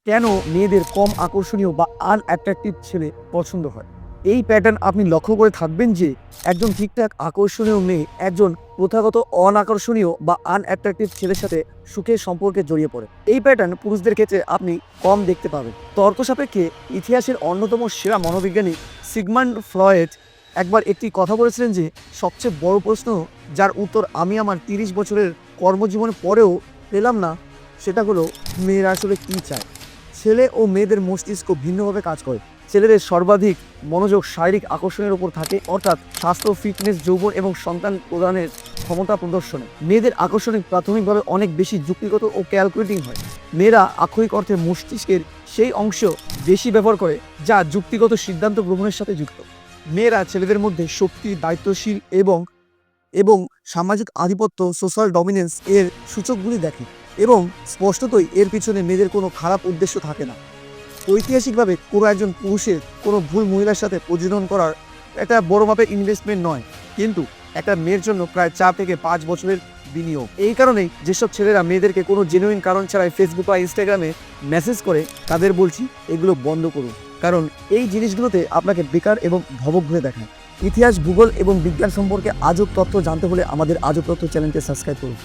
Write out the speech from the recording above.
কেন মেয়েদের কম আকর্ষণীয় বা আনঅ্যাট্রাকটিভ ছেলে পছন্দ হয়। এই প্যাটার্ন আপনি লক্ষ্য করে থাকবেন যে একজন ঠিকঠাক আকর্ষণীয় মেয়ে একজন প্রথাগত অনাকর্ষণীয় বা আনঅ্যাট্রাকটিভ ছেলের সাথে সুখের সম্পর্কে জড়িয়ে পড়ে। এই প্যাটার্ন পুরুষদের ক্ষেত্রে আপনি কম দেখতে পাবেন। তর্ক সাপেক্ষে ইতিহাসের অন্যতম সেরা মনোবিজ্ঞানী সিগমান্ড ফ্রয়েড একবার একটি কথা বলেছিলেন যে সবচেয়ে বড় প্রশ্ন যার উত্তর আমি আমার 30 বছরের কর্মজীবন পরেও পেলাম না, সেটা হলো মেয়েরা আসলে কী চায়। ছেলে ও মেয়েদের মস্তিষ্ক ভিন্নভাবে কাজ করে। ছেলেদের সর্বাধিক মনোযোগ শারীরিক আকর্ষণের উপর থাকে, অর্থাৎ স্বাস্থ্য, ফিটনেস, যৌবন এবং সন্তান প্রদানের ক্ষমতা প্রদর্শনে। মেয়েদের আকর্ষণে প্রাথমিকভাবে অনেক বেশি যুক্তিগত ও ক্যালকুলেটিং হয়। মেয়েরা আক্ষরিক অর্থে মস্তিষ্কের সেই অংশ বেশি ব্যবহার করে যা যুক্তিগত সিদ্ধান্ত গ্রহণের সাথে যুক্ত। মেয়েরা ছেলেদের মধ্যে শক্তি, দায়িত্বশীল এবং এবং সামাজিক আধিপত্য, সোশ্যাল ডমিনেন্স এর সূচকগুলি দেখে এবং স্পষ্টতই এর পিছনে মেয়েদের কোনো খারাপ উদ্দেশ্য থাকে না। ঐতিহাসিকভাবে কোনো একজন পুরুষের কোনো ভুল মহিলার সাথে প্রজনন করার একটা বড় মাপের ইনভেস্টমেন্ট নয়, কিন্তু একটা মেয়ের জন্য প্রায় 4 থেকে 5 বছরের বিনিয়োগ। এই কারণেই যেসব ছেলেরা মেয়েদেরকে কোনো জেনুইন কারণ ছাড়াই ফেসবুক বা ইনস্টাগ্রামে মেসেজ করে তাদের বলছি এগুলো বন্ধ করুন, কারণ এই জিনিসগুলোতে আপনাকে বেকার এবং ভবঘুরে দেখায়। ইতিহাস, ভূগোল এবং বিজ্ঞান সম্পর্কে আজব তথ্য জানতে হলে আমাদের আজব তথ্য চ্যানেলকে সাবস্ক্রাইব করুন।